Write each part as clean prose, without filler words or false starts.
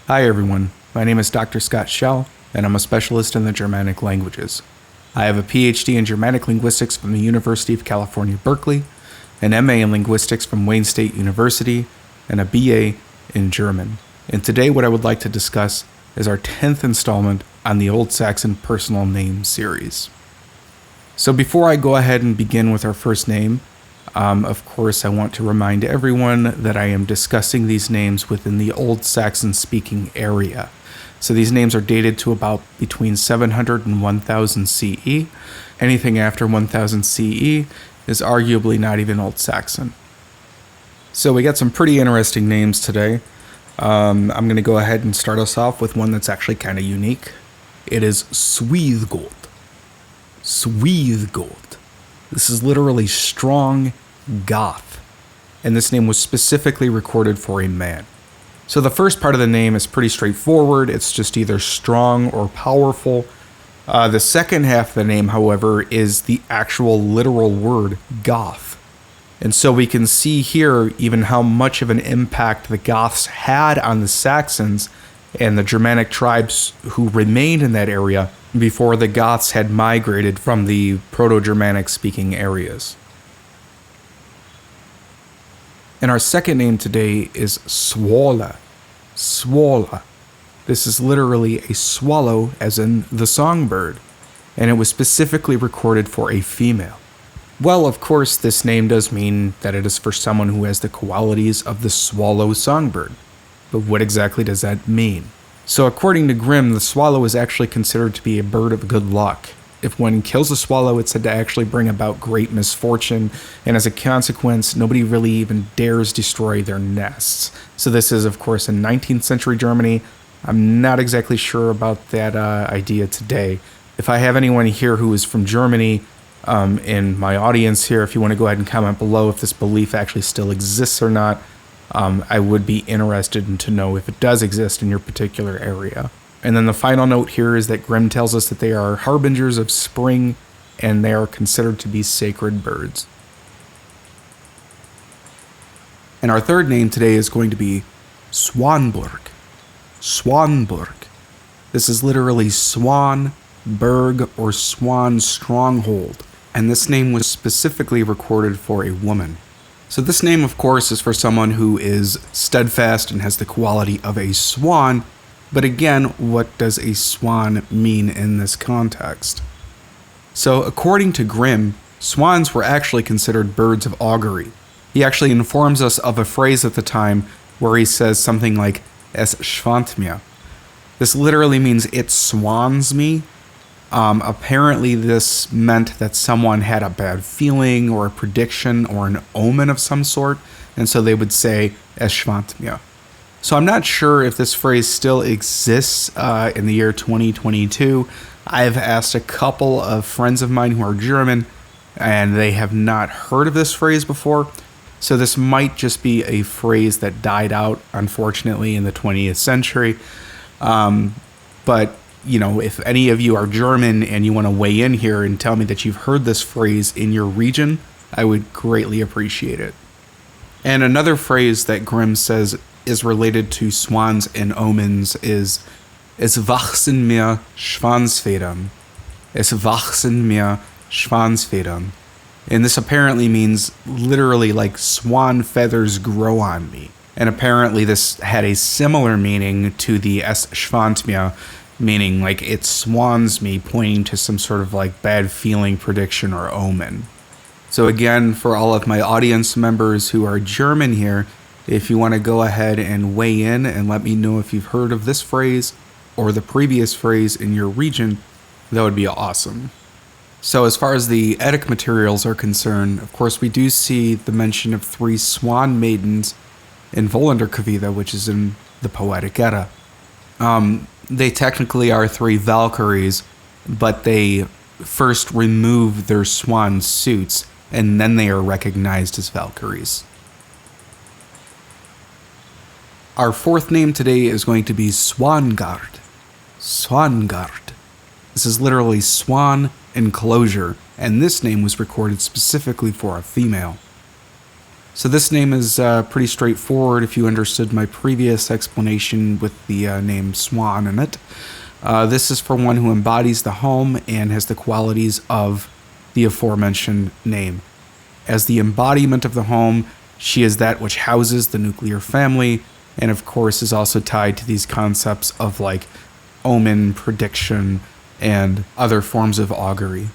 Hi everyone, my name is Dr. Scott Schell, and I'm a specialist in the Germanic languages. I have a PhD in Germanic linguistics from the University of California, Berkeley, an MA in linguistics from Wayne State University, and a BA in German. And today what I would like to discuss is our 10th installment on the Old Saxon personal name series. So before I go ahead and begin with our first name, of course, I want to remind everyone that I am discussing these names within the Old Saxon speaking area. So these names are dated to about between 700 and 1000 CE. Anything after 1000 CE is arguably not even Old Saxon. So we got some pretty interesting names today. I'm going to go ahead and start us off with one that's actually kind of unique. It is Suuîthgôt. Suuîthgôt. This is literally strong-goth, and this name was specifically recorded for a man. So the first part of the name is pretty straightforward. It's just either strong or powerful. The second half of the name, however, is the actual literal word goth. And so we can see here even how much of an impact the Goths had on the Saxons and the Germanic tribes who remained in that area before the Goths had migrated from the proto-Germanic speaking areas. And our second name today is Swala. Swala. This is literally a swallow, as in the songbird, and it was specifically recorded for a female. Well, of course, this name does mean that it is for someone who has the qualities of the swallow songbird. But what exactly does that mean? So according to Grimm, the swallow is actually considered to be a bird of good luck. If one kills a swallow, it's said to actually bring about great misfortune, and as a consequence, nobody really even dares destroy their nests. So this is, of course, in 19th century Germany. I'm not exactly sure about that idea today. If I have anyone here who is from Germany, in my audience here, if you want to go ahead and comment below if this belief actually still exists or not, I would be interested to know if it does exist in your particular area. And then the final note here is that Grimm tells us that they are harbingers of spring and they are considered to be sacred birds. And our third name today is going to be Swanborg. Swanborg. This is literally swan, berg, or swan stronghold. And this name was specifically recorded for a woman. So this name, of course, is for someone who is steadfast and has the quality of a swan. But again, what does a swan mean in this context? So according to Grimm, swans were actually considered birds of augury. He actually informs us of a phrase at the time where he says something like, "Es schwant mir." This literally means "it swans me." Apparently this meant that someone had a bad feeling or a prediction or an omen of some sort, and so they would say, "Es schwant mir." So I'm not sure if this phrase still exists in the year 2022. I've asked a couple of friends of mine who are German, and they have not heard of this phrase before. So this might just be a phrase that died out, unfortunately, in the 20th century. But you know, if any of you are German and you want to weigh in here and tell me that you've heard this phrase in your region, I would greatly appreciate it. And another phrase that Grimm says is related to swans and omens is "Es wachsen mir Schwanzfedern." Es wachsen mir Schwanzfedern. And this apparently means literally like swan feathers grow on me. And apparently this had a similar meaning to the "Es schwant mir," meaning like it swans me, pointing to some sort of like bad feeling, prediction, or omen. So again, for all of my audience members who are German here, if you want to go ahead and weigh in and let me know if you've heard of this phrase or the previous phrase in your region, that would be awesome. So as far as the Eddic materials are concerned, of course we do see the mention of 3 swan maidens in Volundarkvida, which is in the Poetic Edda. They technically are 3 Valkyries, but they first remove their swan suits, and then they are recognized as Valkyries. Our fourth name today is going to be Swangard. Swangard. This is literally swan enclosure, and this name was recorded specifically for a female. So this name is pretty straightforward if you understood my previous explanation with the name Swan in it. This is for one who embodies the home and has the qualities of the aforementioned name. As the embodiment of the home, she is that which houses the nuclear family, and of course is also tied to these concepts of like omen, prediction, and other forms of augury.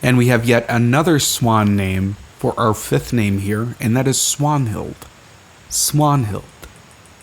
And we have yet another swan name for our fifth name here, and that is Swanhild. Swanhild.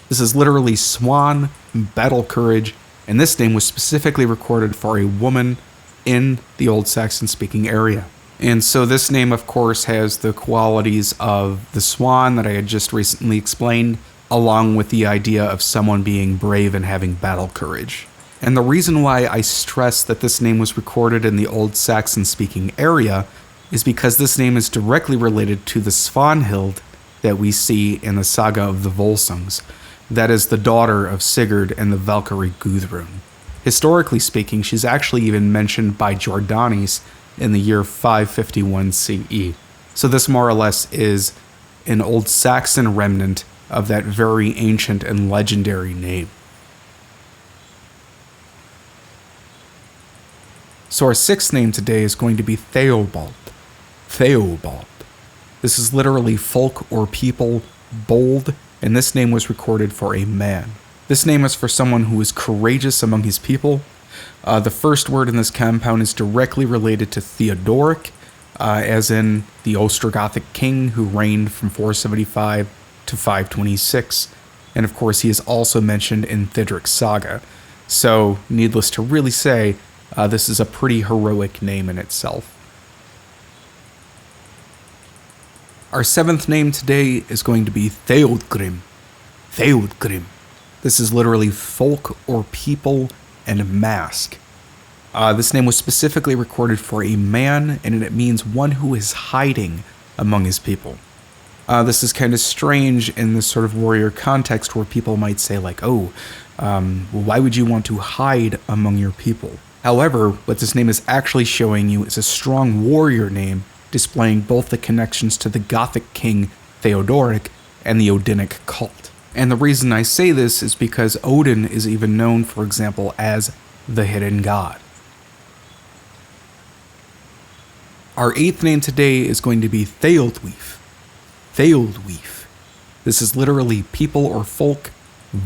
This is literally swan, battle courage, and this name was specifically recorded for a woman in the Old Saxon speaking area. And so this name, of course, has the qualities of the swan that I had just recently explained, along with the idea of someone being brave and having battle courage. And the reason why I stress that this name was recorded in the Old Saxon speaking area is because this name is directly related to the Svanhild that we see in the saga of the Volsungs. That is the daughter of Sigurd and the Valkyrie Gudrun. Historically speaking, she's actually even mentioned by Jordanes in the year 551 CE. So this more or less is an Old Saxon remnant of that very ancient and legendary name. So our sixth name today is going to be Theobald. Theobald. This is literally folk or people, bold, and this name was recorded for a man. This name is for someone who is courageous among his people. The first word in this compound is directly related to Theodoric, as in the Ostrogothic king who reigned from 475 to 526. And of course, he is also mentioned in Thidric's saga. So, needless to really say, this is a pretty heroic name in itself. Our seventh name today is going to be Theodgrim. Theodgrim. This is literally folk or people and mask. This name was specifically recorded for a man, and it means one who is hiding among his people. This is kind of strange in this sort of warrior context where people might say like, well, why would you want to hide among your people? However, what this name is actually showing you is a strong warrior name, displaying both the connections to the Gothic king Theodoric and the Odinic cult. And the reason I say this is because Odin is even known, for example, as the hidden god. Our eighth name today is going to be Thunaruuulf. Thunaruuulf. This is literally people or folk,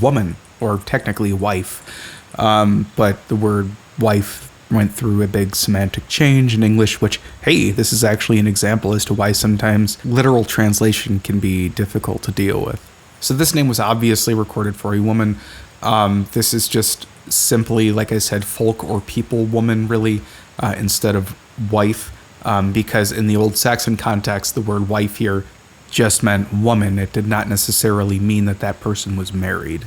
woman, or technically wife. But the word wife went through a big semantic change in English, which, hey, this is actually an example as to why sometimes literal translation can be difficult to deal with. So this name was obviously recorded for a woman. This is just simply, like I said, folk or people, woman, really, instead of wife, because in the Old Saxon context, the word wife here just meant woman. It did not necessarily mean that that person was married.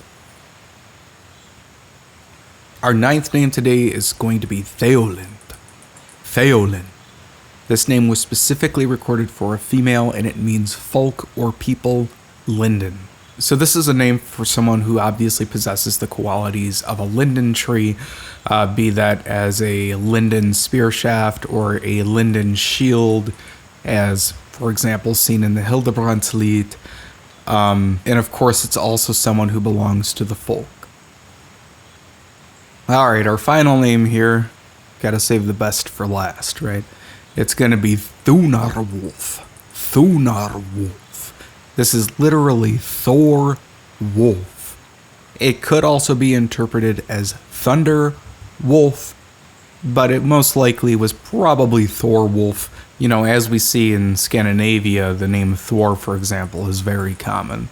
Our ninth name today is going to be Theolind. Theolind. This name was specifically recorded for a female, and it means folk or people, linden. So this is a name for someone who obviously possesses the qualities of a linden tree, be that as a linden spear shaft or a linden shield, as, for example, seen in the Hildebrandslied. And of course, it's also someone who belongs to the folk. Alright, our final name here, gotta save the best for last, right? It's gonna be Thunaruuulf. Thunaruuulf. This is literally Thor-wolf. It could also be interpreted as thunder wolf, but it most likely was probably Thor-wolf. You know, as we see in Scandinavia, the name Thor, for example, is very common.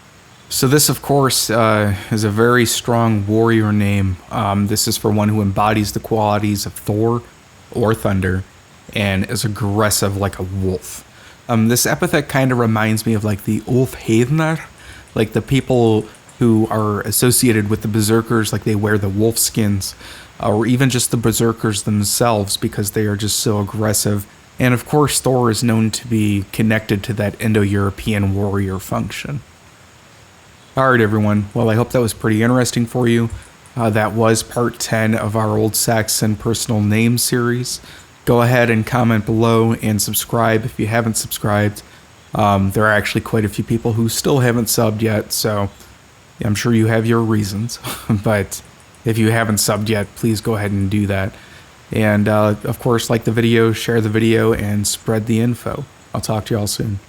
So this, of course, is a very strong warrior name. This is for one who embodies the qualities of Thor or thunder and is aggressive like a wolf. This epithet kind of reminds me of like the Ulfhednar, like the people who are associated with the berserkers, like they wear the wolf skins, or even just the berserkers themselves because they are just so aggressive. And of course, Thor is known to be connected to that Indo-European warrior function. Alright everyone, well I hope that was pretty interesting for you. That was part 10 of our Old Saxon personal name series. Go ahead and comment below and subscribe if you haven't subscribed. There are actually quite a few people who still haven't subbed yet, so I'm sure you have your reasons. But if you haven't subbed yet, please go ahead and do that. And of course, like the video, share the video, and spread the info. I'll talk to you all soon.